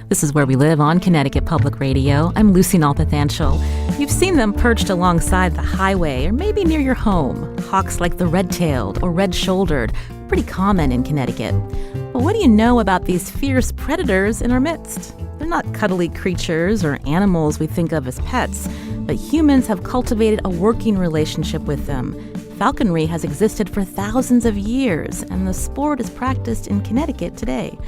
This is Where We Live on Connecticut Public Radio. I'm Lucy Nalpathanchel. You've seen them perched alongside the highway or maybe near your home. Hawks like the red-tailed or red-shouldered, pretty common in Connecticut. But what do you know about these fierce predators in our midst? They're not cuddly creatures or animals we think of as pets, but humans have cultivated a working relationship with them. Falconry has existed for thousands of years, and the sport is practiced in Connecticut today.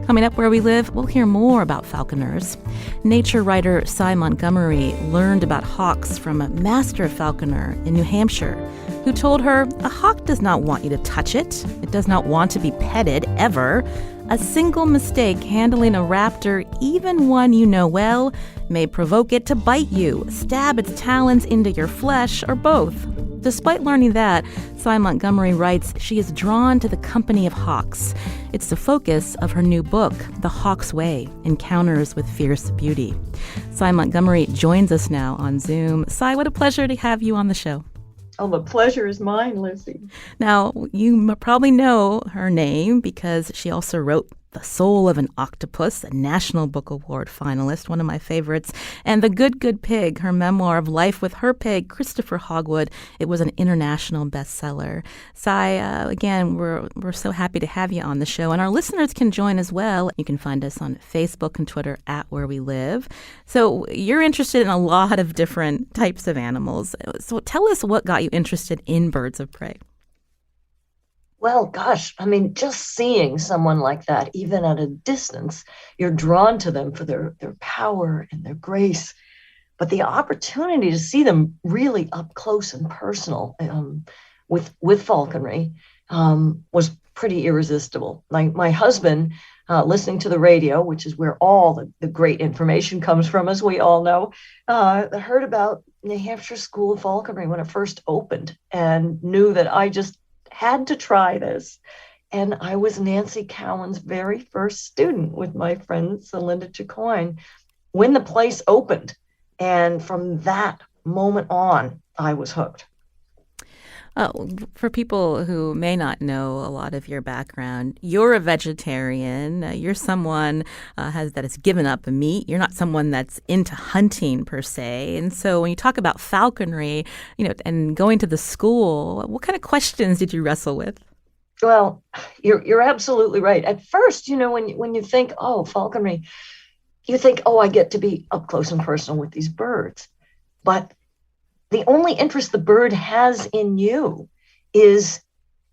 Coming up Where We Live, we'll hear more about falconers. Nature writer Sy Montgomery learned about hawks from a master falconer in New Hampshire, who told her a hawk does not want you to touch it. It does not want to be petted, ever. A single mistake handling a raptor, even one you know well, may provoke it to bite you, stab its talons into your flesh, or both. Despite learning that, Sy Montgomery writes she is drawn to the company of hawks. It's the focus of her new book, The Hawk's Way: Encounters with Fierce Beauty. Sy Montgomery joins us now on Zoom. Sy, what a pleasure to have you on the show. Oh, the pleasure is mine, Lucy. Now, you probably know her name because she also wrote The Soul of an Octopus, a National Book Award finalist, one of my favorites, and The Good, Good Pig, her memoir of life with her pig, Christopher Hogwood. It was an international bestseller. Sy, again, we're so happy to have you on the show, and our listeners can join as well. You can find us on Facebook and Twitter at Where We Live. So you're interested in a lot of different types of animals. So tell us what got you interested in birds of prey. Well, gosh, I mean, just seeing someone like that, even at a distance, you're drawn to them for their power and their grace. But the opportunity to see them really up close and personal with falconry was pretty irresistible. My husband, listening to the radio, which is where all the great information comes from, as we all know, heard about New Hampshire School of Falconry when it first opened and knew that I just had to try this. And I was Nancy Cowan's very first student with my friend Celinda Chicoine when the place opened. And from that moment on, I was hooked. For people who may not know a lot of your background, you're a vegetarian. You're someone that has given up meat. You're not someone that's into hunting per se. And so when you talk about falconry, and going to the school, what kind of questions did you wrestle with? Well, you're absolutely right. At first, when you think, oh, falconry, you think, oh, I get to be up close and personal with these birds. But the only interest the bird has in you is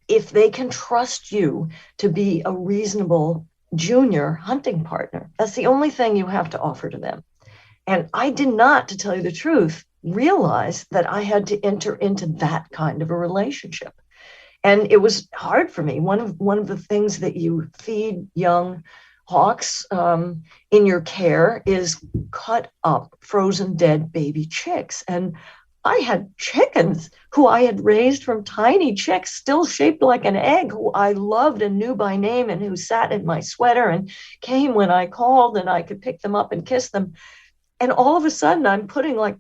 if they can trust you to be a reasonable junior hunting partner. That's the only thing you have to offer to them. And I did not, to tell you the truth, realize that I had to enter into that kind of a relationship. And it was hard for me. One of the things that you feed young hawks in your care is cut up frozen dead baby chicks. And I had chickens who I had raised from tiny chicks, still shaped like an egg, who I loved and knew by name and who sat in my sweater and came when I called and I could pick them up and kiss them. And all of a sudden, I'm putting like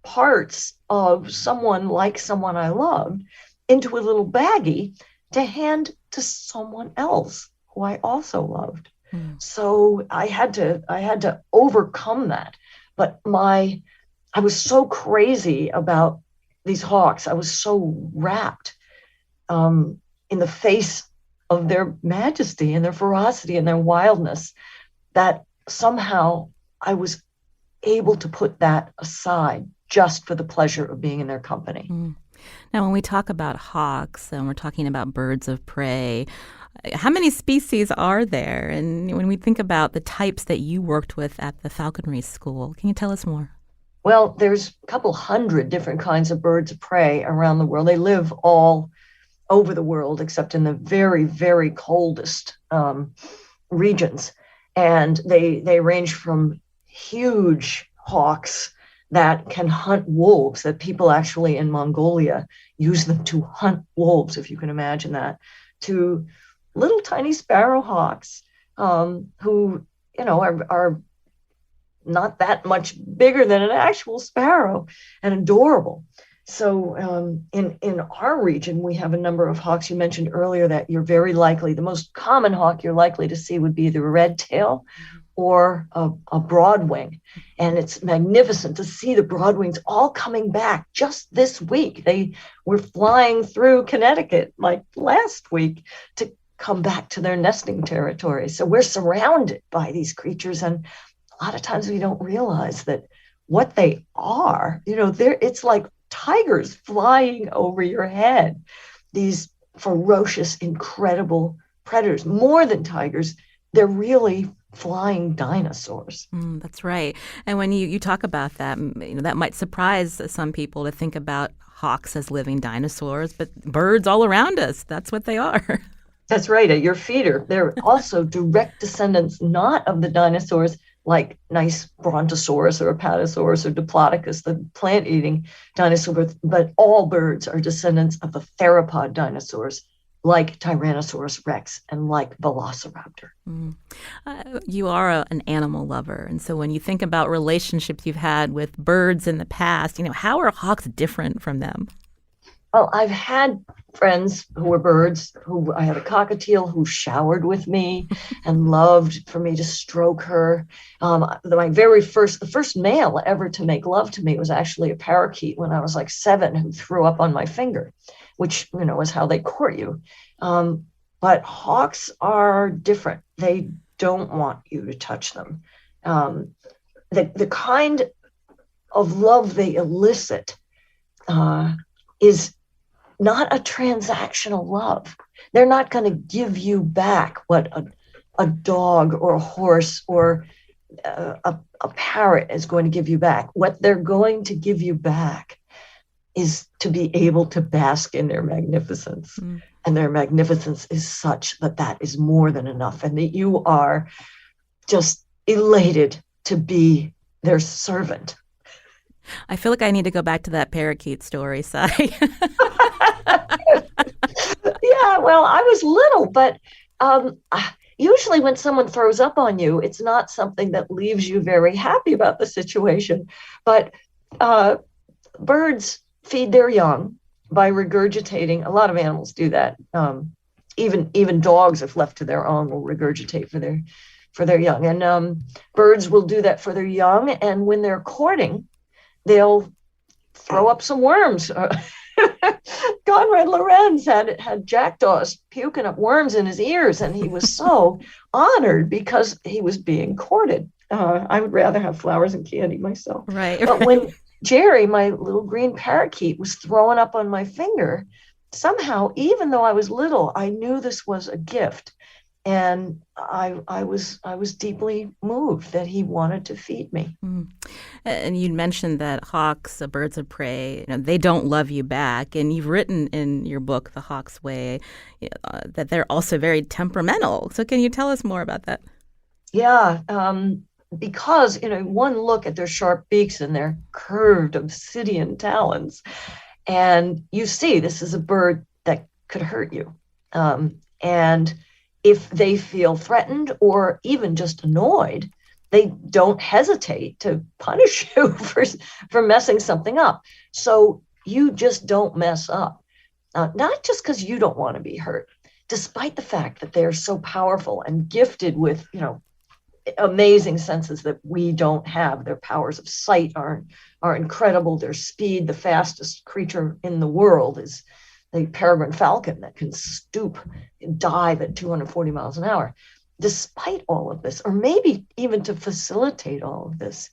parts of someone I loved into a little baggie to hand to someone else who I also loved. So I had to overcome that. But I was so crazy about these hawks. I was so wrapped in the face of their majesty and their ferocity and their wildness that somehow I was able to put that aside just for the pleasure of being in their company. Now, when we talk about hawks and we're talking about birds of prey, how many species are there? And when we think about the types that you worked with at the falconry school, can you tell us more? Well, there's a couple hundred different kinds of birds of prey around the world. They live all over the world, except in the very, very coldest regions. And they range from huge hawks that can hunt wolves, that people actually in Mongolia use them to hunt wolves, if you can imagine that, to little tiny sparrowhawks who, are not that much bigger than an actual sparrow and adorable. So in our region, we have a number of hawks. You mentioned earlier that you're very likely, the most common hawk you're likely to see would be the red tail or a broadwing. And it's magnificent to see the broadwings all coming back just this week. They were flying through Connecticut like last week to come back to their nesting territory. So we're surrounded by these creatures. And a lot of times we don't realize that what they are, it's like tigers flying over your head. These ferocious, incredible predators, more than tigers, they're really flying dinosaurs. That's right. And when you talk about that, that might surprise some people to think about hawks as living dinosaurs, but birds all around us, that's what they are. That's right, at your feet. They're also direct descendants, not of the dinosaurs like nice Brontosaurus or Apatosaurus or Diplodocus, the plant-eating dinosaurs, but all birds are descendants of the theropod dinosaurs like Tyrannosaurus rex and like Velociraptor. You are an animal lover. And so when you think about relationships you've had with birds in the past, how are hawks different from them? Well, I've had friends who were birds. I had a cockatiel who showered with me and loved for me to stroke her. The first male ever to make love to me was actually a parakeet when I was like 7, who threw up on my finger, which, is how they court you. But hawks are different. They don't want you to touch them. The kind of love they elicit is not a transactional love. They're not going to give you back what a dog or a horse or a parrot is going to give you back. What they're going to give you back is to be able to bask in their magnificence. And their magnificence is such that is more than enough, and that you are just elated to be their servant. I feel like I need to go back to that parakeet story, Sy. Yeah, well, I was little, but usually when someone throws up on you, it's not something that leaves you very happy about the situation. But birds feed their young by regurgitating. A lot of animals do that. Even dogs, if left to their own, will regurgitate for their young. And birds will do that for their young. And when they're courting, they'll throw up some worms. Conrad Lorenz had jackdaws puking up worms in his ears, and he was so honored because he was being courted. I would rather have flowers and candy myself. Right. But when Jerry, my little green parakeet, was throwing up on my finger, somehow, even though I was little, I knew this was a gift. And I was deeply moved that he wanted to feed me. And you mentioned that hawks, birds of prey, they don't love you back. And you've written in your book, The Hawk's Way, that they're also very temperamental. So can you tell us more about that? Yeah, because one look at their sharp beaks and their curved obsidian talons, and you see this is a bird that could hurt you. And if they feel threatened or even just annoyed, they don't hesitate to punish you for messing something up. So you just don't mess up, not just because you don't want to be hurt, despite the fact that they're so powerful and gifted with, amazing senses that we don't have. Their powers of sight are incredible. Their speed, the fastest creature in the world is the peregrine falcon that can stoop and dive at 240 miles an hour. Despite all of this, or maybe even to facilitate all of this,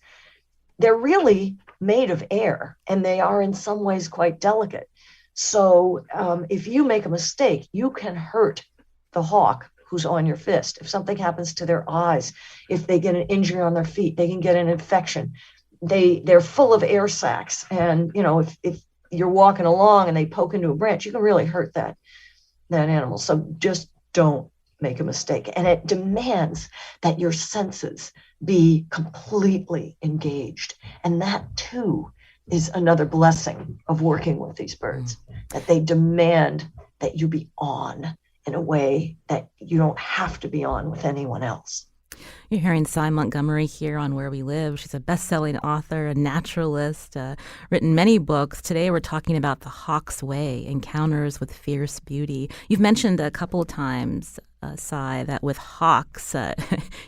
they're really made of air, and they are in some ways quite delicate. So if you make a mistake, you can hurt the hawk who's on your fist. If something happens to their eyes, if they get an injury on their feet, they can get an infection. They're full of air sacs, and if you're walking along and they poke into a branch, you can really hurt that animal. So just don't make a mistake. And it demands that your senses be completely engaged. And that too is another blessing of working with these birds, that they demand that you be on in a way that you don't have to be on with anyone else. You're hearing Sy Montgomery here on Where We Live. She's a best-selling author, a naturalist, written many books. Today we're talking about The Hawk's Way, Encounters with Fierce Beauty. You've mentioned a couple of times Sy, that with hawks,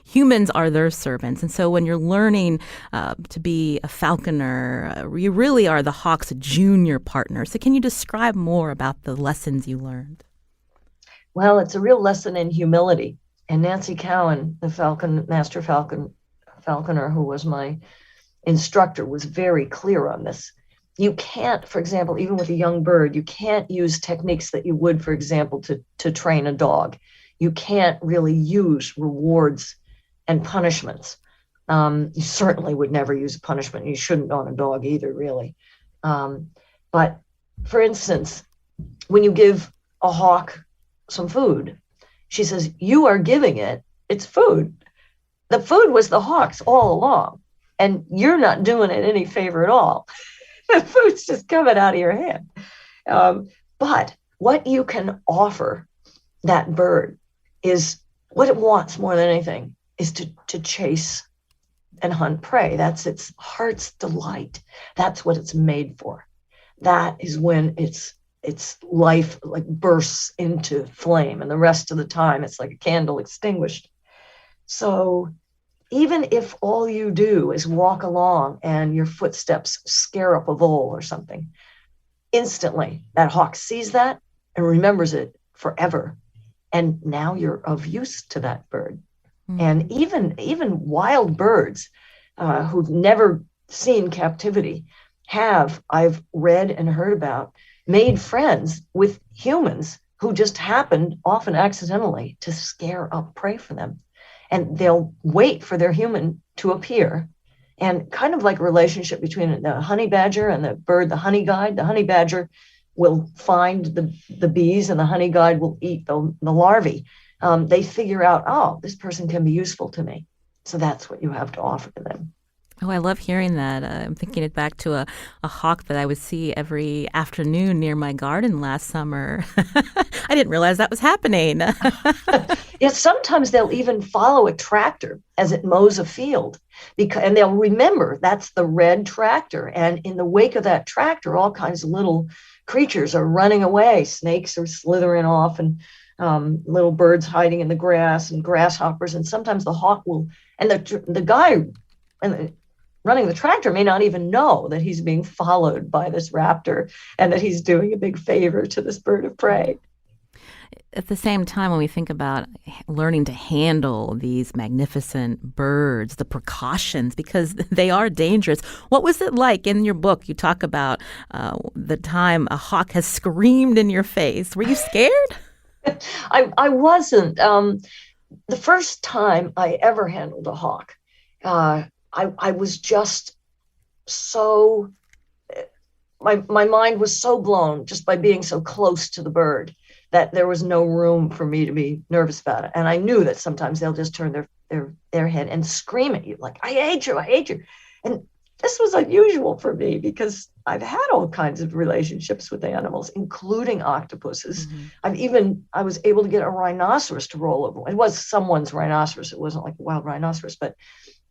humans are their servants. And so when you're learning to be a falconer, you really are the hawk's junior partner. So can you describe more about the lessons you learned? Well, it's a real lesson in humility. And Nancy Cowan, the falconer who was my instructor, was very clear on this. You can't, for example, even with a young bird, you can't use techniques that you would, for example, to train a dog. You can't really use rewards and punishments. You certainly would never use a punishment. You shouldn't on a dog either, really. But for instance, when you give a hawk some food, she says, you are giving it its food. The food was the hawk's all along, and you're not doing it any favor at all. The food's just coming out of your hand. But what you can offer that bird is what it wants more than anything is to chase and hunt prey. That's its heart's delight. That's what it's made for. That is when its life like bursts into flame, and the rest of the time it's like a candle extinguished. So even if all you do is walk along and your footsteps scare up a vole or something, instantly that hawk sees that and remembers it forever. And now you're of use to that bird. Mm-hmm. And even wild birds who've never seen captivity have, I've read and heard about, made friends with humans who just happened, often accidentally, to scare up prey for them. And they'll wait for their human to appear. And kind of like a relationship between the honey badger and the bird, the honey guide. The honey badger will find the bees and the honey guide will eat the larvae. They figure out, oh, this person can be useful to me. So that's what you have to offer to them. Oh, I love hearing that. I'm thinking it back to a hawk that I would see every afternoon near my garden last summer. I didn't realize that was happening. Yes, sometimes they'll even follow a tractor as it mows a field, and they'll remember that's the red tractor. And in the wake of that tractor, all kinds of little creatures are running away. Snakes are slithering off, and little birds hiding in the grass, and grasshoppers. And sometimes the hawk will, and the guy running the tractor may not even know that he's being followed by this raptor and that he's doing a big favor to this bird of prey. At the same time, when we think about learning to handle these magnificent birds, the precautions, because they are dangerous, what was it like in your book? You talk about the time a hawk has screamed in your face. Were you scared? I wasn't. The first time I ever handled a hawk, I was just so, my mind was so blown just by being so close to the bird that there was no room for me to be nervous about it. And I knew that sometimes they'll just turn their head and scream at you like, I hate you, I hate you. And this was unusual for me because I've had all kinds of relationships with animals, including octopuses. Mm-hmm. I was able to get a rhinoceros to roll over. It was someone's rhinoceros. It wasn't like a wild rhinoceros, but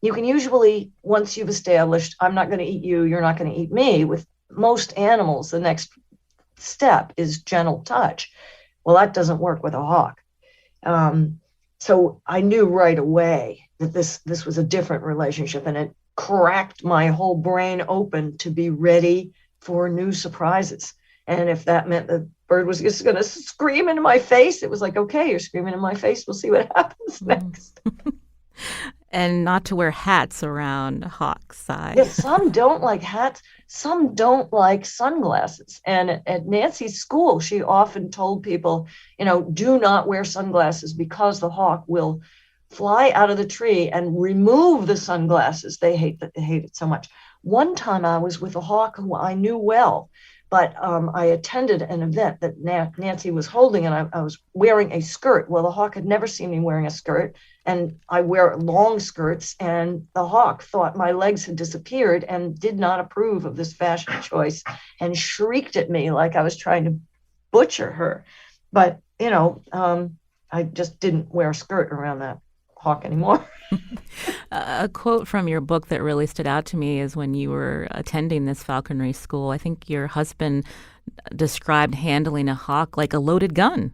you can usually, once you've established, I'm not going to eat you, you're not going to eat me, with most animals, the next step is gentle touch. Well, that doesn't work with a hawk. So I knew right away that this was a different relationship, and it cracked my whole brain open to be ready for new surprises. And if that meant the bird was just going to scream into my face, it was like, okay, you're screaming in my face. We'll see what happens next. And not to wear hats around hawks. Yeah, some don't like hats. Some don't like sunglasses. And at Nancy's school, she often told people, do not wear sunglasses because the hawk will fly out of the tree and remove the sunglasses. They hate it so much. One time I was with a hawk who I knew well, but I attended an event that Nancy was holding, and I was wearing a skirt. Well, the hawk had never seen me wearing a skirt, and I wear long skirts, and the hawk thought my legs had disappeared and did not approve of this fashion choice and shrieked at me like I was trying to butcher her. But, I just didn't wear a skirt around that hawk anymore. A quote from your book that really stood out to me is when you were attending this falconry school. I think your husband described handling a hawk like a loaded gun.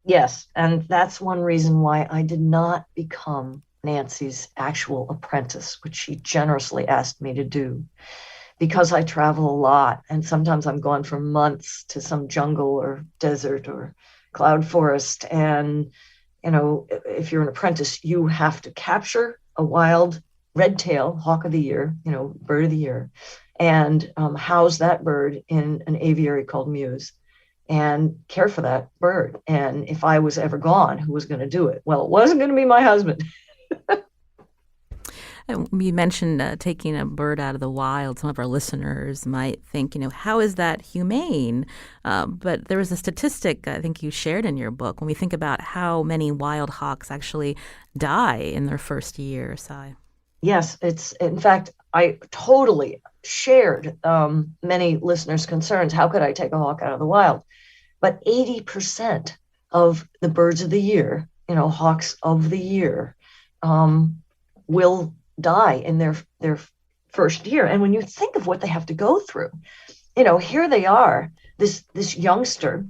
Yes, and that's one reason why I did not become Nancy's actual apprentice, which she generously asked me to do, because I travel a lot and sometimes I'm gone for months to some jungle or desert or cloud forest. And, if you're an apprentice, you have to capture a wild red tail, hawk of the year, bird of the year, and house that bird in an aviary called Muse and care for that bird. And if I was ever gone, who was going to do it? Well, it wasn't going to be my husband. You mentioned taking a bird out of the wild. Some of our listeners might think, how is that humane? But there was a statistic I think you shared in your book when we think about how many wild hawks actually die in their first year, Sy. Yes, it's in fact, I totally shared many listeners' concerns. How could I take a hawk out of the wild? But 80% of the birds of the year, hawks of the year, will die in their first year. And when you think of what they have to go through, here they are, this youngster,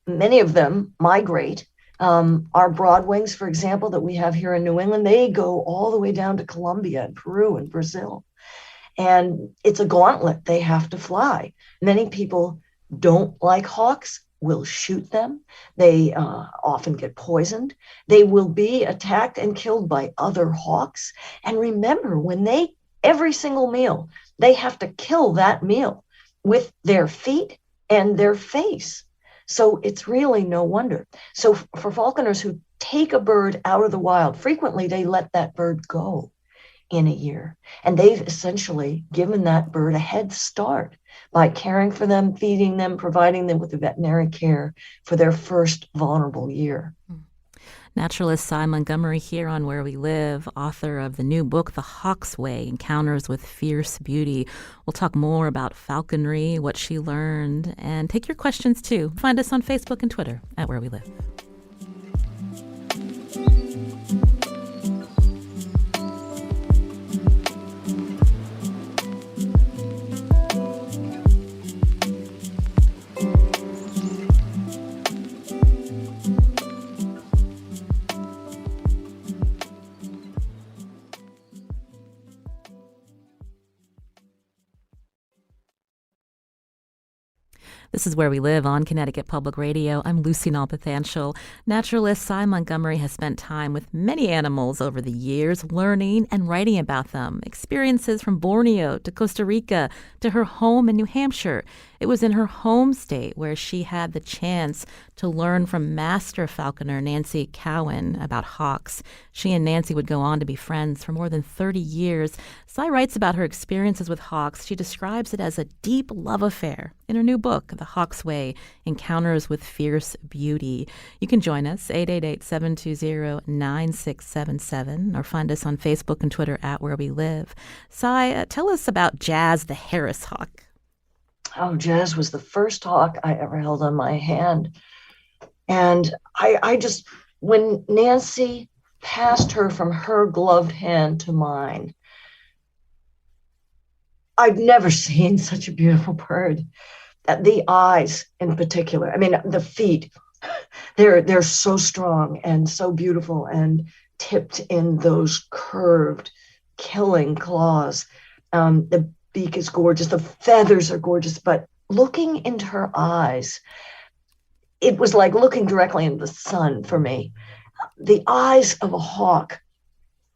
many of them migrate. Our broadwings, for example, that we have here in New England, they go all the way down to Colombia and Peru and Brazil. And it's a gauntlet they have to fly. Many people don't like hawks, will shoot them. They often get poisoned. They will be attacked and killed by other hawks. And remember, every single meal, they have to kill that meal with their feet and their face. So it's really no wonder. So for falconers who take a bird out of the wild, frequently they let that bird go in a year. And they've essentially given that bird a head start by caring for them, feeding them, providing them with the veterinary care for their first vulnerable year. Naturalist Sy Montgomery here on Where We Live, author of the new book, The Hawk's Way, Encounters with Fierce Beauty. We'll talk more about falconry, what she learned, and take your questions too. Find us on Facebook and Twitter at Where We Live. This is Where We Live on Connecticut Public Radio. I'm Lucy Nalpathanchel. Naturalist Sy Montgomery has spent time with many animals over the years, learning and writing about them. Experiences from Borneo to Costa Rica to her home in New Hampshire. It was in her home state where she had the chance to learn from master falconer Nancy Cowan about hawks. She and Nancy would go on to be friends for more than 30 years. Sy writes about her experiences with hawks. She describes it as a deep love affair in her new book, The Hawk's Way, Encounters with Fierce Beauty. You can join us, 888-720-9677, or find us on Facebook and Twitter at Where We Live. Sy, tell us about Jazz the Harris hawk. Oh, Jazz was the first hawk I ever held on my hand. And I just, when Nancy passed her from her gloved hand to mine, I've never seen such a beautiful bird. The eyes in particular, I mean, the feet, they're so strong and so beautiful and tipped in those curved, killing claws. The beak is gorgeous. The feathers are gorgeous. But looking into her eyes, it was like looking directly into the sun for me. The eyes of a hawk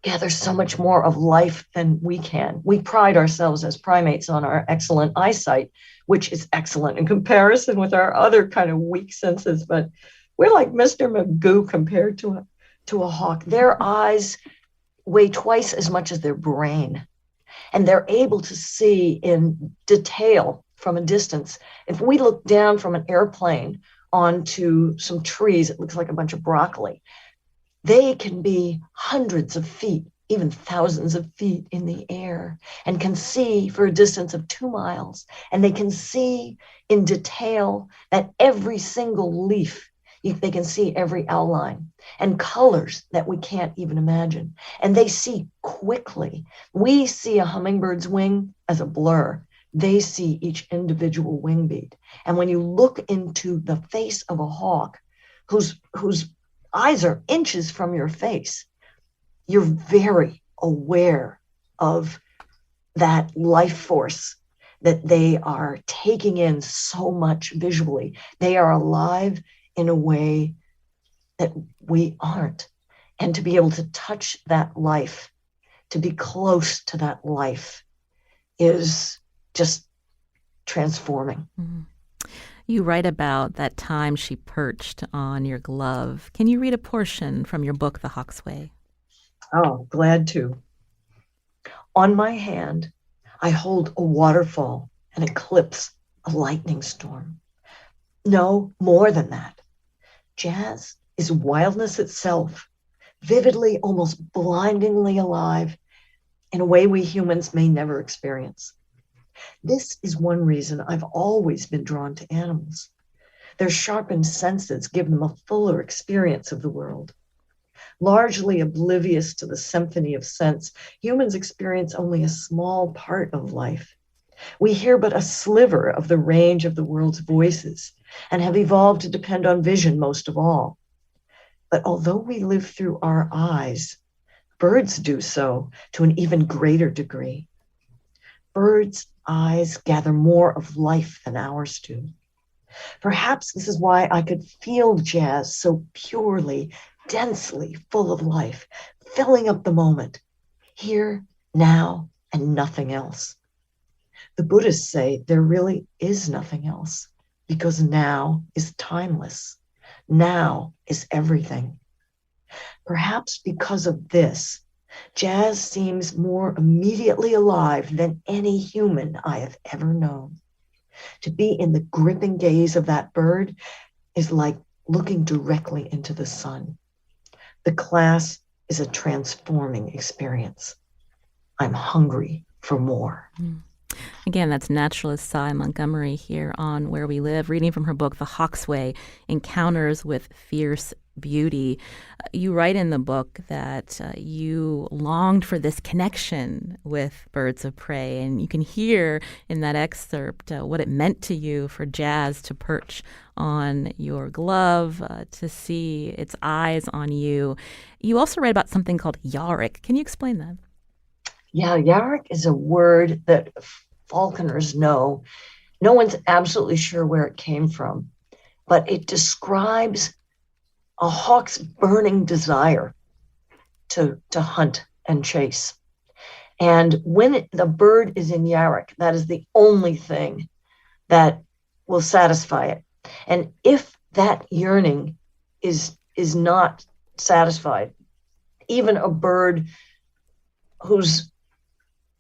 gather so much more of life than we can. We pride ourselves as primates on our excellent eyesight, which is excellent in comparison with our other kind of weak senses. But we're like Mr. Magoo compared to a hawk. Their eyes weigh twice as much as their brain. And they're able to see in detail from a distance. If we look down from an airplane onto some trees, it looks like a bunch of broccoli. They can be hundreds of feet, even thousands of feet in the air, and can see for a distance of 2 miles. And they can see in detail that every single leaf, they can see every outline and colors that we can't even imagine. And they see quickly. We see a hummingbird's wing as a blur. They see each individual wing beat. And when you look into the face of a hawk, whose eyes are inches from your face, you're very aware of that life force that they are taking in so much visually. They are alive in a way that we aren't. And to be able to touch that life, to be close to that life, is just transforming. Mm-hmm. You write about that time she perched on your glove. Can you read a portion from your book, The Hawk's Way? Oh, glad to. On my hand, I hold a waterfall, an eclipse, a lightning storm. No, more than that. Jazz is wildness itself, vividly, almost blindingly alive in a way we humans may never experience. This is one reason I've always been drawn to animals. Their sharpened senses give them a fuller experience of the world. Largely oblivious to the symphony of sense, humans experience only a small part of life. We hear but a sliver of the range of the world's voices and have evolved to depend on vision most of all. But although we live through our eyes, birds do so to an even greater degree. Birds' eyes gather more of life than ours do. Perhaps this is why I could feel jazz so purely, densely full of life, filling up the moment, here, now, and nothing else. The Buddhists say there really is nothing else, because now is timeless. Now is everything. Perhaps because of this, jazz seems more immediately alive than any human I have ever known. To be in the gripping gaze of that bird is like looking directly into the sun. The class is a transforming experience. I'm hungry for more. Again, that's naturalist Sy Montgomery here on Where We Live, reading from her book, The Hawk's Way, Encounters with Fierce Beauty. You write in the book that you longed for this connection with birds of prey, and you can hear in that excerpt what it meant to you for jazz to perch on your glove, to see its eyes on you. You also write about something called yarrick. Can you explain that? Yeah, yarrick is a word that falconers know. No one's absolutely sure where it came from, but it describes a hawk's burning desire to hunt and chase. And when the bird is in yarrick, that is the only thing that will satisfy it. And if that yearning is not satisfied, even a bird who's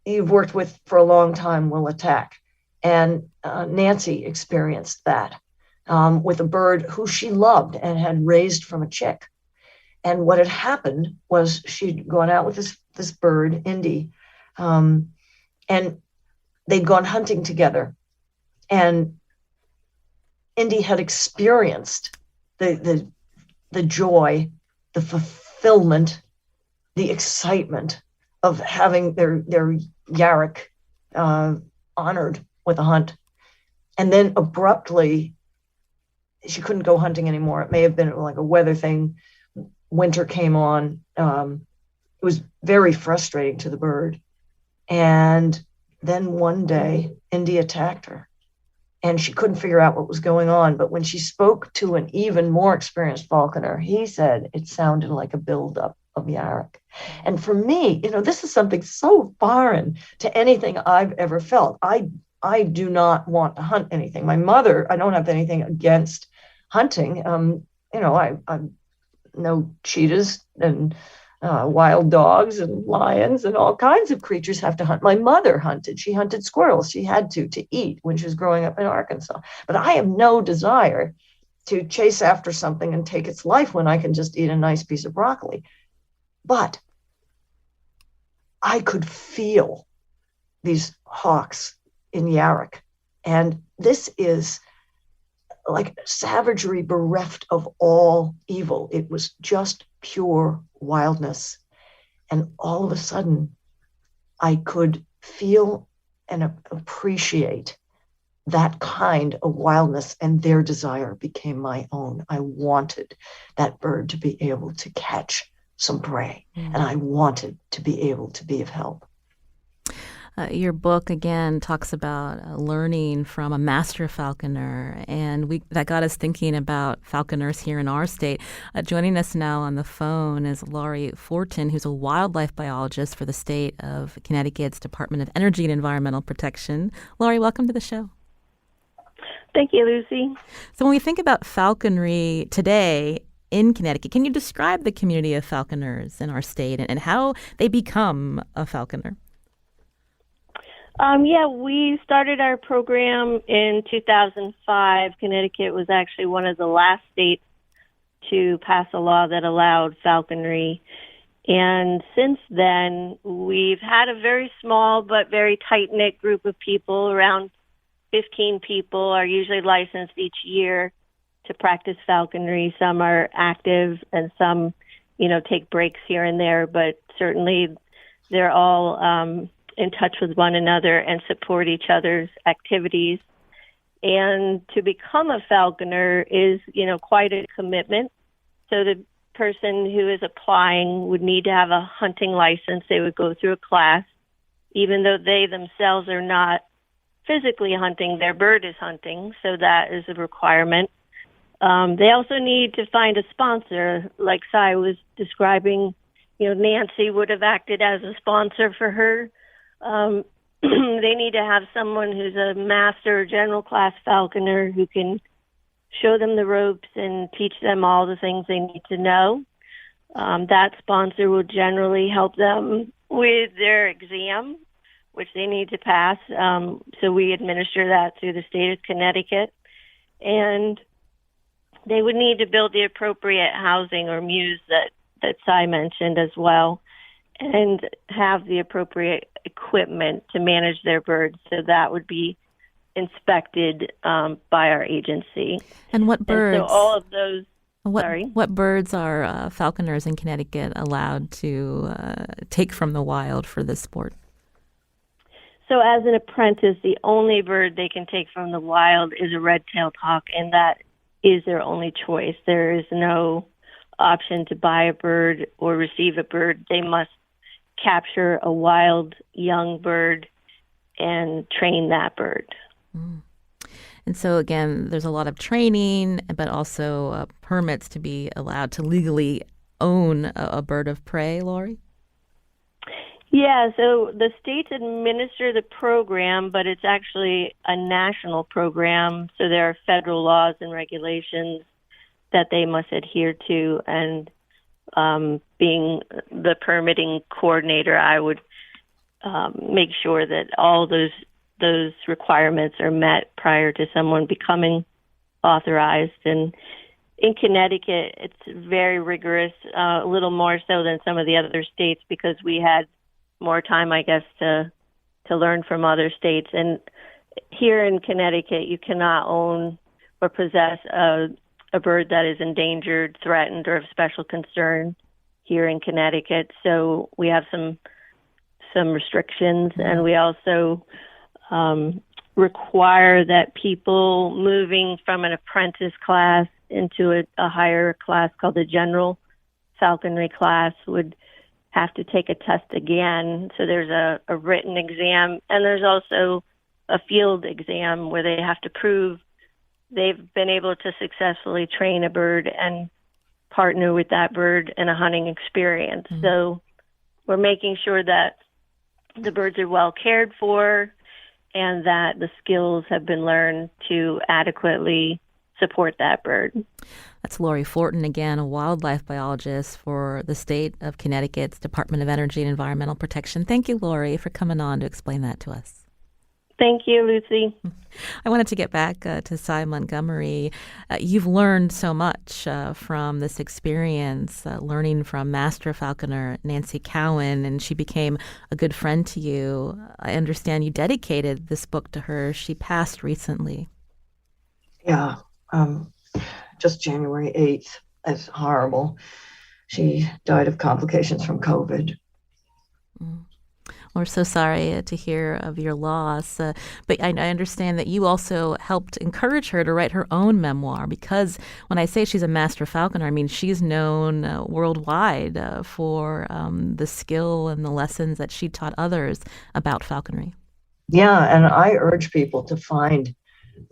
you've worked with for a long time will attack. And Nancy experienced that with a bird who she loved and had raised from a chick. And what had happened was she'd gone out with this bird, Indy, and they'd gone hunting together. And Indy had experienced the joy, the fulfillment, the excitement of having their yarrick honored with a hunt. And then abruptly, she couldn't go hunting anymore. It may have been like a weather thing. Winter came on. It was very frustrating to the bird. And then one day, Indy attacked her. And she couldn't figure out what was going on. But when she spoke to an even more experienced falconer, he said it sounded like a buildup of yarrick. And for me, this is something so foreign to anything I've ever felt. I do not want to hunt anything. My mother, I don't have anything against hunting. I know cheetahs and wild dogs and lions and all kinds of creatures have to hunt. My mother hunted. She hunted squirrels. She had to eat when she was growing up in Arkansas. But I have no desire to chase after something and take its life when I can just eat a nice piece of broccoli. But I could feel these hawks in yarrick. And this is like savagery bereft of all evil. It was just pure wildness. And all of a sudden, I could feel and appreciate that kind of wildness and their desire became my own. I wanted that bird to be able to catch some prey, and I wanted to be able to be of help. Your book, again, talks about learning from a master falconer, and that got us thinking about falconers here in our state. Joining us now on the phone is Laurie Fortin, who's a wildlife biologist for the state of Connecticut's Department of Energy and Environmental Protection. Laurie, welcome to the show. Thank you, Lucy. So when we think about falconry today in Connecticut, can you describe the community of falconers in our state and how they become a falconer? We started our program in 2005. Connecticut was actually one of the last states to pass a law that allowed falconry. And since then, we've had a very small but very tight-knit group of people. Around 15 people are usually licensed each year to practice falconry. Some are active and some, take breaks here and there, but certainly they're all in touch with one another and support each other's activities. And to become a falconer is, quite a commitment. So the person who is applying would need to have a hunting license. They would go through a class, even though they themselves are not physically hunting, their bird is hunting. So that is a requirement. They also need to find a sponsor, like Sy was describing. Nancy would have acted as a sponsor for her. They need to have someone who's a master general class falconer who can show them the ropes and teach them all the things they need to know. That sponsor will generally help them with their exam, which they need to pass. So we administer that through the state of Connecticut. And they would need to build the appropriate housing or mews that Sy mentioned as well, and have the appropriate equipment to manage their birds. So that would be inspected by our agency. And what birds? And so all of those. What birds are falconers in Connecticut allowed to take from the wild for this sport? So as an apprentice, the only bird they can take from the wild is a red-tailed hawk, and that is their only choice. There is no option to buy a bird or receive a bird. They must capture a wild young bird and train that bird. And so, again, there's a lot of training, but also permits to be allowed to legally own a bird of prey, Laurie? Yeah, so the states administer the program, but it's actually a national program. So there are federal laws and regulations that they must adhere to. And being the permitting coordinator, I would make sure that all those requirements are met prior to someone becoming authorized. And in Connecticut, it's very rigorous, a little more so than some of the other states, because we had more time, I guess, to learn from other states. And here in Connecticut, you cannot own or possess a bird that is endangered, threatened, or of special concern here in Connecticut. So we have some restrictions, and we also require that people moving from an apprentice class into a higher class called the general falconry class would have to take a test again. So there's a written exam, and there's also a field exam where they have to prove they've been able to successfully train a bird and partner with that bird in a hunting experience. Mm-hmm. So we're making sure that the birds are well cared for and that the skills have been learned to adequately support that bird. That's Laurie Fortin, again, a wildlife biologist for the state of Connecticut's Department of Energy and Environmental Protection. Thank you, Laurie, for coming on to explain that to us. Thank you, Lucy. I wanted to get back to Sy Montgomery. You've learned so much from this experience, learning from Master Falconer Nancy Cowan, and she became a good friend to you. I understand you dedicated this book to her. She passed recently. Yeah, just January 8th. That's horrible. She died of complications from COVID. We're so sorry to hear of your loss. But I understand that you also helped encourage her to write her own memoir, because when I say she's a master falconer, I mean she's known worldwide for the skill and the lessons that she taught others about falconry. Yeah, and I urge people to find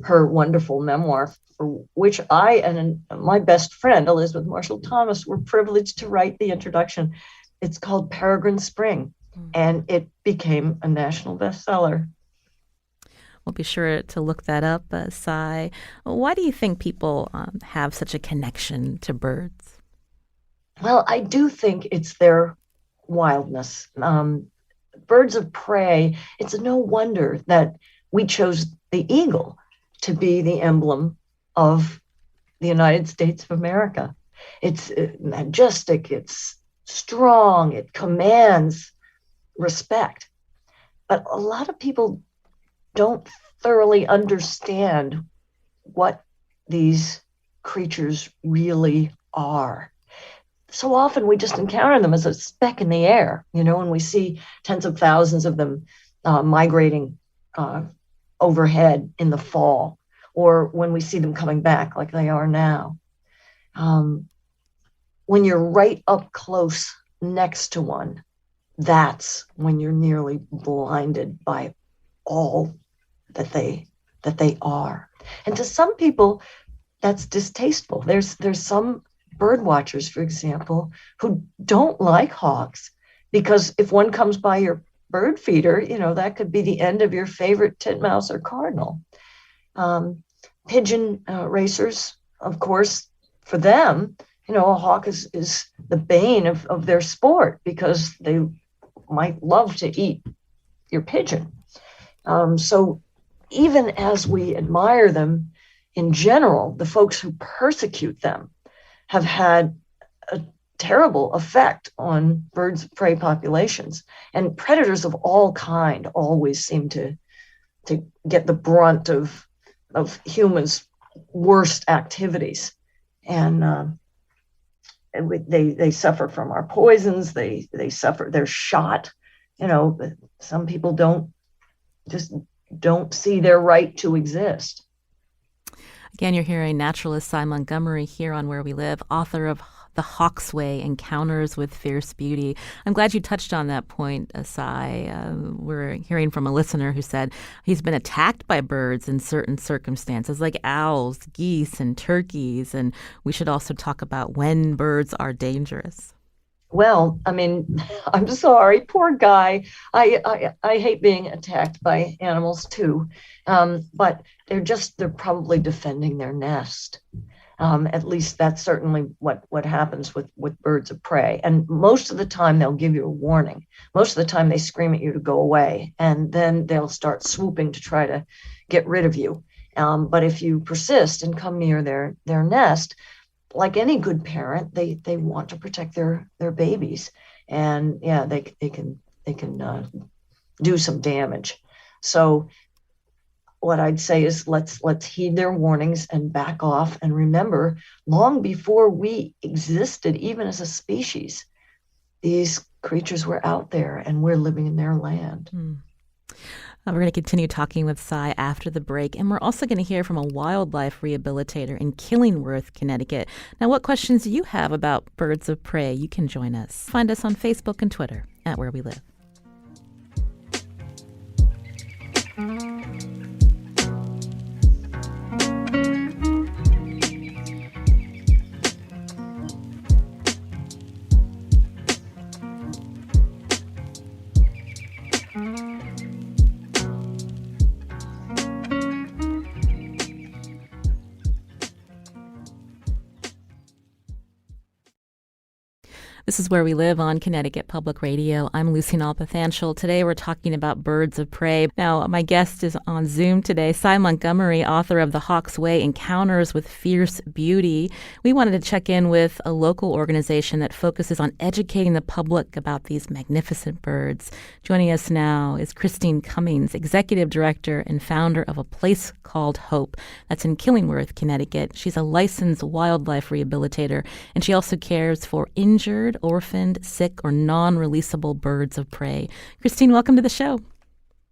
her wonderful memoir, for which I and my best friend, Elizabeth Marshall Thomas, were privileged to write the introduction. It's called Peregrine Spring, and it became a national bestseller. We'll be sure to look that up, Sy. Why do you think people have such a connection to birds? Well, I do think it's their wildness. Birds of prey, it's no wonder that we chose the eagle to be the emblem of the United States of America. It's majestic, it's strong, it commands respect. But a lot of people don't thoroughly understand what these creatures really are. So often we just encounter them as a speck in the air, and we see tens of thousands of them migrating overhead in the fall, or when we see them coming back like they are now. When you're right up close next to one, that's when you're nearly blinded by all that they are. And to some people, that's distasteful. There's some bird watchers, for example, who don't like hawks, because if one comes by your bird feeder, that could be the end of your favorite titmouse or cardinal. Pigeon racers, of course, for them, a hawk is the bane of their sport, because they might love to eat your pigeon. So even as we admire them in general, the folks who persecute them have had a terrible effect on birds of prey populations. And predators of all kind always seem to get the brunt of humans' worst activities. And they suffer from our poisons, they suffer, they're shot. Some people don't see their right to exist. Again, you're hearing naturalist Sy Montgomery here on Where We Live, author of The Hawk's Way, Encounters with Fierce Beauty. I'm glad you touched on that point, Sy. We're hearing from a listener who said he's been attacked by birds in certain circumstances, like owls, geese, and turkeys. And we should also talk about when birds are dangerous. Well, I mean, I'm sorry, poor guy. I hate being attacked by animals too, but they're probably defending their nest. At least that's certainly what happens with birds of prey. And most of the time they'll give you a warning. Most of the time they scream at you to go away, and then they'll start swooping to try to get rid of you. But if you persist and come near their nest, like any good parent, they want to protect their babies, and yeah, they can do some damage. So what I'd say is let's heed their warnings and back off. And remember, long before we existed, even as a species, these creatures were out there, and we're living in their land. We're going to continue talking with Sy after the break, and we're also going to hear from a wildlife rehabilitator in Killingworth, Connecticut. Now, what questions do you have about birds of prey? You can join us. Find us on Facebook and Twitter at Where We Live. This is Where We Live on Connecticut Public Radio. I'm Lucy Nalpathanchel. Today we're talking about birds of prey. Now, my guest is on Zoom today, Sy Montgomery, author of The Hawk's Way, Encounters with Fierce Beauty. We wanted to check in with a local organization that focuses on educating the public about these magnificent birds. Joining us now is Christine Cummings, executive director and founder of A Place Called Hope. That's in Killingworth, Connecticut. She's a licensed wildlife rehabilitator, and she also cares for injured endangered, orphaned, sick, or non-releasable birds of prey. Christine, welcome to the show.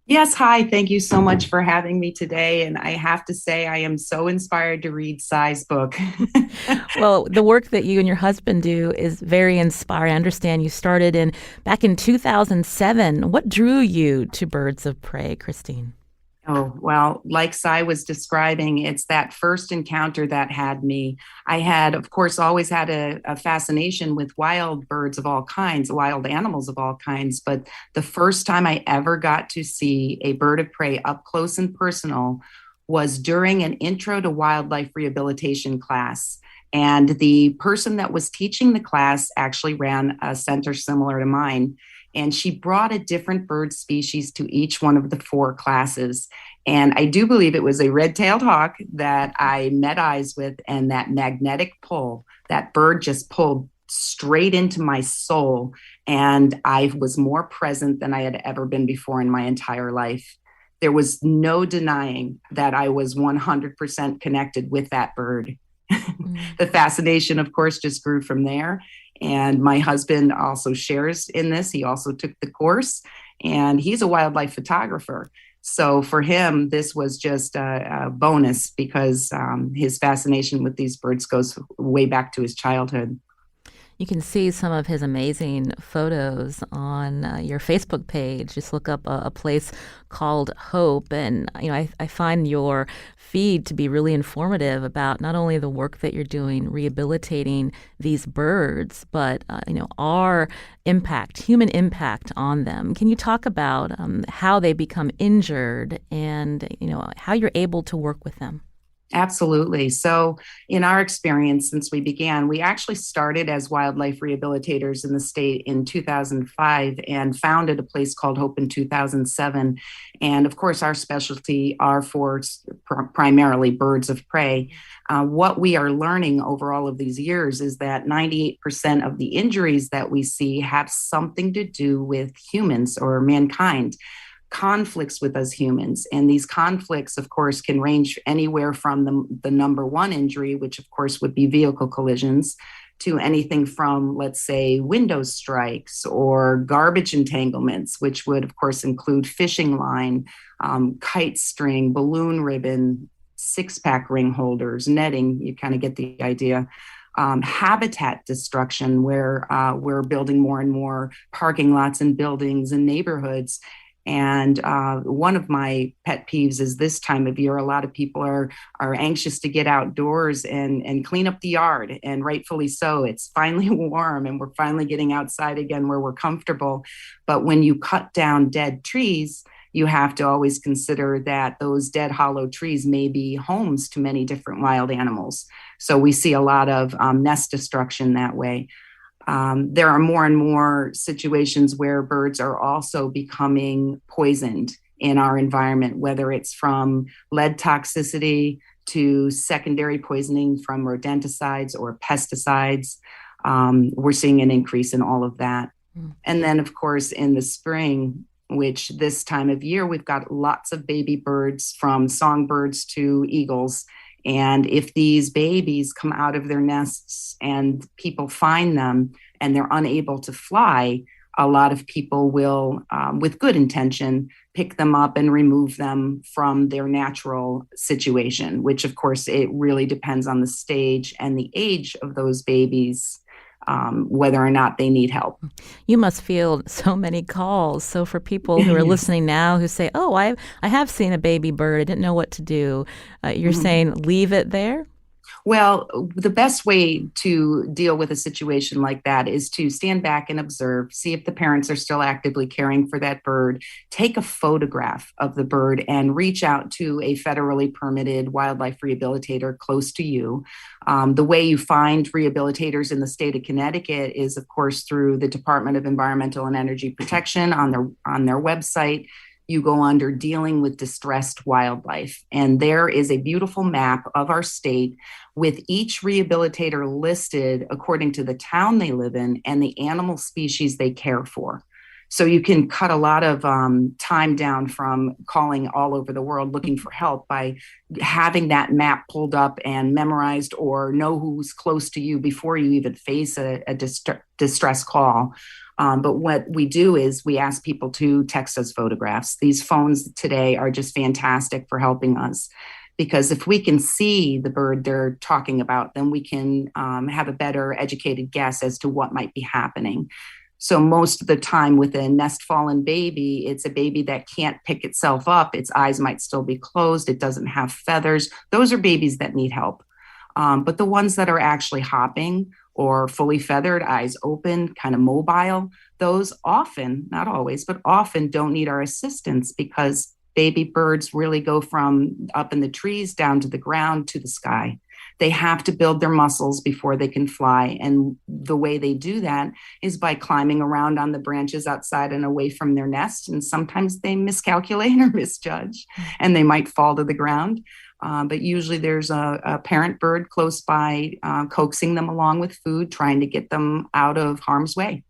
Yes, hi. Thank you so much for having me today. And I have to say, I am so inspired to read Sy's book. Well, the work that you and your husband do is very inspiring. I understand you started back in 2007. What drew you to birds of prey, Christine? Oh, well, like Sy was describing, it's that first encounter that had me. I had, of course, always had a fascination with wild birds of all kinds, wild animals of all kinds. But the first time I ever got to see a bird of prey up close and personal was during an intro to wildlife rehabilitation class. And the person that was teaching the class actually ran a center similar to mine. And she brought a different bird species to each one of the 4 classes. And I do believe it was a red-tailed hawk that I met eyes with, and that magnetic pull, that bird just pulled straight into my soul. And I was more present than I had ever been before in my entire life. There was no denying that I was 100% connected with that bird. The fascination, of course, just grew from there. And my husband also shares in this. He also took the course, and he's a wildlife photographer. So for him, this was just a bonus because his fascination with these birds goes way back to his childhood. You can see some of his amazing photos on your Facebook page. Just look up a place called Hope. And, I find your feed to be really informative about not only the work that you're doing rehabilitating these birds, but, our impact, human impact on them. Can you talk about how they become injured and, how you're able to work with them? Absolutely. So in our experience, since we began, we actually started as wildlife rehabilitators in the state in 2005 and founded a place called Hope in 2007. And of course, our specialty are for primarily birds of prey. What we are learning over all of these years is that 98% of the injuries that we see have something to do with humans or mankind. Conflicts with us humans. And these conflicts, of course, can range anywhere from the number one injury, which of course would be vehicle collisions, to anything from, let's say, window strikes or garbage entanglements, which would, of course, include fishing line, kite string, balloon ribbon, 6-pack ring holders, netting. You kind of get the idea. Habitat destruction, where we're building more and more parking lots and buildings and neighborhoods. And one of my pet peeves is this time of year, a lot of people are anxious to get outdoors and clean up the yard, and rightfully so. It's finally warm and we're finally getting outside again where we're comfortable. But when you cut down dead trees, you have to always consider that those dead hollow trees may be homes to many different wild animals. So we see a lot of nest destruction that way. There are more and more situations where birds are also becoming poisoned in our environment, whether it's from lead toxicity to secondary poisoning from rodenticides or pesticides. We're seeing an increase in all of that. And then, of course, in the spring, which this time of year, we've got lots of baby birds, from songbirds to eagles. And if these babies come out of their nests and people find them and they're unable to fly, a lot of people will, with good intention, pick them up and remove them from their natural situation, which, of course, it really depends on the stage and the age of those babies, whether or not they need help. You must field so many calls. So for people who are listening now who say, oh, I have seen a baby bird, I didn't know what to do, you're saying leave it there? Well, the best way to deal with a situation like that is to stand back and observe, see if the parents are still actively caring for that bird, take a photograph of the bird, and reach out to a federally permitted wildlife rehabilitator close to you. The way you find rehabilitators in the state of Connecticut is, of course, through the Department of Environmental and Energy Protection on their website. You go under dealing with distressed wildlife. And there is a beautiful map of our state with each rehabilitator listed according to the town they live in and the animal species they care for. So you can cut a lot of time down from calling all over the world looking for help by having that map pulled up and memorized, or know who's close to you before you even face a distress call. But what we do is we ask people to text us photographs. These phones today are just fantastic for helping us, because if we can see the bird they're talking about, then we can have a better educated guess as to what might be happening. So most of the time with a nest fallen baby, it's a baby that can't pick itself up. Its eyes might still be closed. It doesn't have feathers. Those are babies that need help. But the ones that are actually hopping or fully feathered, eyes open, kind of mobile, those often, not always, but often don't need our assistance, because baby birds really go from up in the trees down to the ground to the sky. They have to build their muscles before they can fly. And the way they do that is by climbing around on the branches outside and away from their nest. And sometimes they miscalculate or misjudge, and they might fall to the ground. But usually there's a parent bird close by, coaxing them along with food, trying to get them out of harm's way.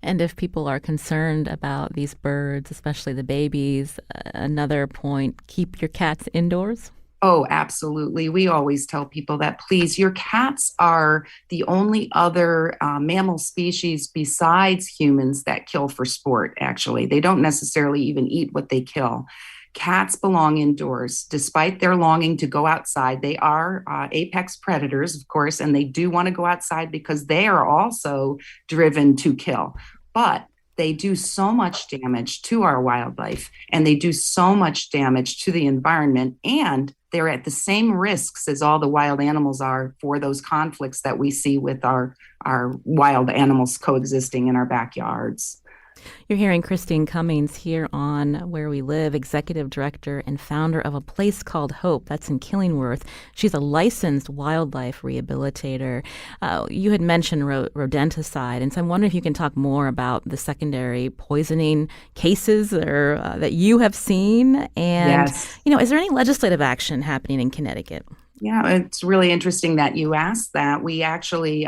And if people are concerned about these birds, especially the babies, another point, keep your cats indoors. Oh, absolutely. We always tell people that, please, your cats are the only other mammal species besides humans that kill for sport, actually. They don't necessarily even eat what they kill. Cats belong indoors. Despite their longing to go outside, they are apex predators, of course, and they do want to go outside because they are also driven to kill. But they do so much damage to our wildlife, and they do so much damage to the environment, and they're at the same risks as all the wild animals are for those conflicts that we see with our wild animals coexisting in our backyards. You're hearing Christine Cummings here on Where We Live, executive director and founder of a place called Hope. That's in Killingworth. She's a licensed wildlife rehabilitator. You had mentioned rodenticide, and so I'm wondering if you can talk more about the secondary poisoning cases that you have seen. And, Yes. Is there any legislative action happening in Connecticut? Yeah, it's really interesting that you asked that. We actually,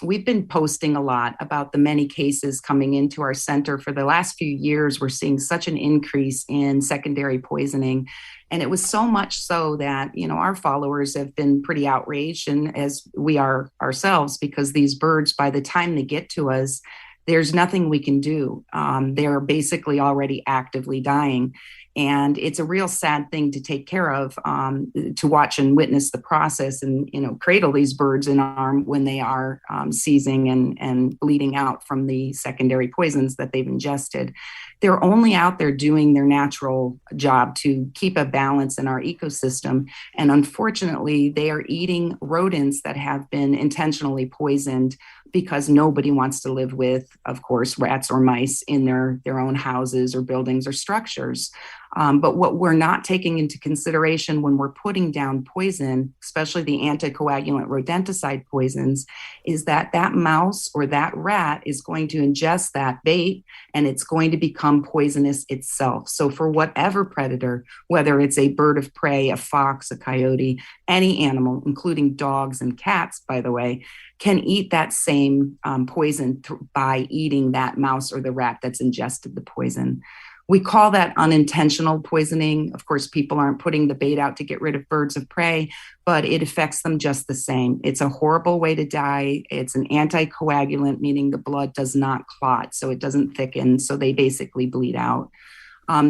we've been posting a lot about the many cases coming into our center. For the last few years, we're seeing such an increase in secondary poisoning. And it was so much so that, our followers have been pretty outraged, and as we are ourselves, because these birds, by the time they get to us, there's nothing we can do. They're basically already actively dying. And it's a real sad thing to take care of, to watch and witness the process and, cradle these birds in arm when they are seizing and bleeding out from the secondary poisons that they've ingested. They're only out there doing their natural job to keep a balance in our ecosystem. And unfortunately, they are eating rodents that have been intentionally poisoned, because nobody wants to live with, of course, rats or mice in their own houses or buildings or structures. But what we're not taking into consideration when we're putting down poison, especially the anticoagulant rodenticide poisons, is that mouse or that rat is going to ingest that bait, and it's going to become poisonous itself. So for whatever predator, whether it's a bird of prey, a fox, a coyote, any animal, including dogs and cats, by the way, can eat that same poison by eating that mouse or the rat that's ingested the poison. We call that unintentional poisoning. Of course, people aren't putting the bait out to get rid of birds of prey, but it affects them just the same. It's a horrible way to die. It's an anticoagulant, meaning the blood does not clot, so it doesn't thicken, so they basically bleed out.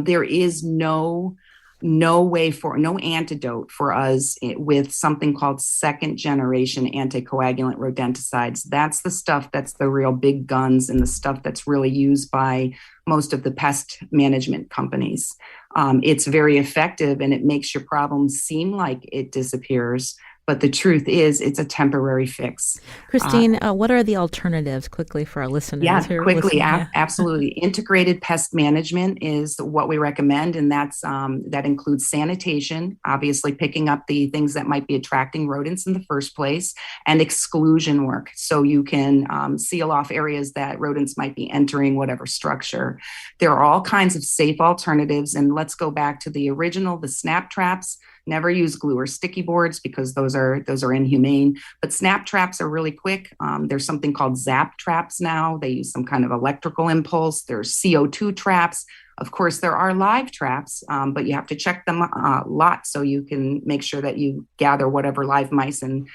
There is no antidote for us with something called second generation anticoagulant rodenticides. That's the stuff that's the real big guns and the stuff that's really used by most of the pest management companies. It's very effective, and it makes your problem seem like it disappears. But the truth is, it's a temporary fix. Christine, what are the alternatives quickly for our listeners? Yeah, quickly, absolutely. Integrated pest management is what we recommend, and that includes sanitation, obviously picking up the things that might be attracting rodents in the first place, and exclusion work. So you can seal off areas that rodents might be entering, whatever structure. There are all kinds of safe alternatives, and let's go back to the original, the snap traps. Never use glue or sticky boards because those are inhumane. But snap traps are really quick. There's something called zap traps now. They use some kind of electrical impulse. There's CO2 traps. Of course, there are live traps, but you have to check them a lot so you can make sure that you gather whatever live mice and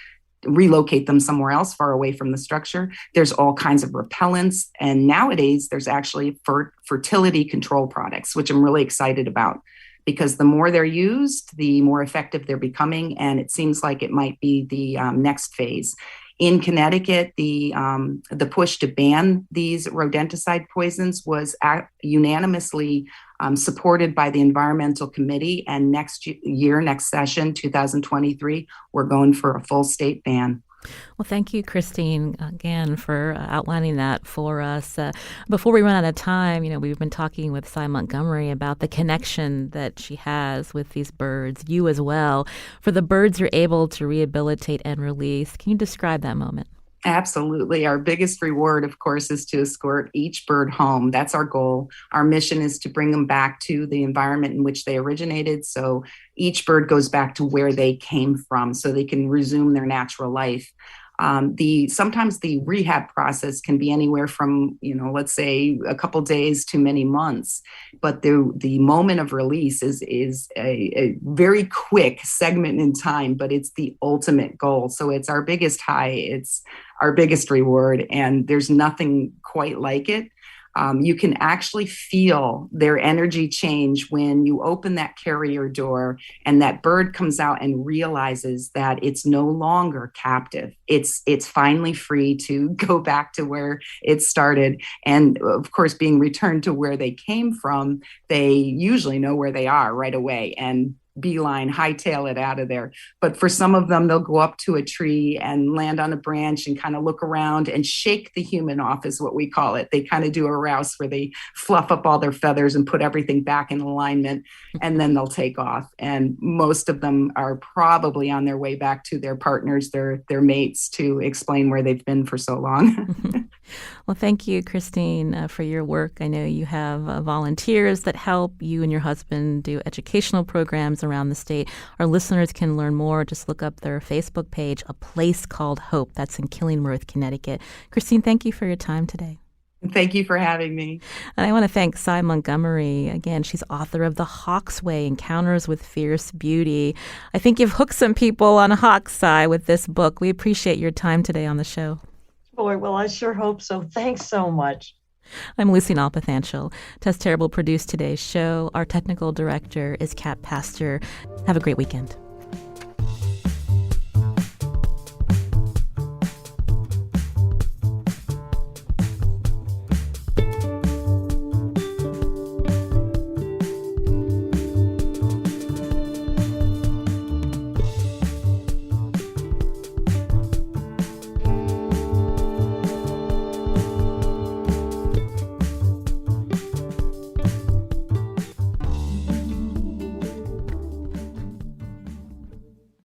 relocate them somewhere else far away from the structure. There's all kinds of repellents. And nowadays, there's actually fertility control products, which I'm really excited about, because the more they're used, the more effective they're becoming. And it seems like it might be the next phase. In Connecticut, the push to ban these rodenticide poisons was unanimously supported by the Environmental Committee. And next session, 2023, we're going for a full state ban. Well, thank you, Christine, again, for outlining that for us. Before we run out of time, we've been talking with Sy Montgomery about the connection that she has with these birds, you as well. For the birds you're able to rehabilitate and release, can you describe that moment? Absolutely. Our biggest reward, of course, is to escort each bird home. That's our goal. Our mission is to bring them back to the environment in which they originated. So each bird goes back to where they came from so they can resume their natural life. Sometimes the rehab process can be anywhere from, let's say a couple days to many months. But the moment of release is a very quick segment in time, but it's the ultimate goal. So it's our biggest high. It's our biggest reward. And there's nothing quite like it. You can actually feel their energy change when you open that carrier door and that bird comes out and realizes that it's no longer captive. It's finally free to go back to where it started. And of course, being returned to where they came from, they usually know where they are right away and beeline, hightail it out of there. But for some of them, they'll go up to a tree and land on a branch and kind of look around and shake the human off, is what we call it. They kind of do a rouse where they fluff up all their feathers and put everything back in alignment, and then they'll take off. And most of them are probably on their way back to their partners, their mates, to explain where they've been for so long. Well, thank you, Christine, for your work. I know you have volunteers that help. You and your husband do educational programs around the state. Our listeners can learn more. Just look up their Facebook page, A Place Called Hope. That's in Killingworth, Connecticut. Christine, thank you for your time today. Thank you for having me. And I want to thank Sy Montgomery. Again, she's author of The Hawk's Way, Encounters with Fierce Beauty. I think you've hooked some people on hawks, Sy, with this book. We appreciate your time today on the show. Boy, well, I sure hope so. Thanks so much. I'm Lucy Nalpathanchel. Tess Terrible produced today's show. Our technical director is Kat Pastor. Have a great weekend.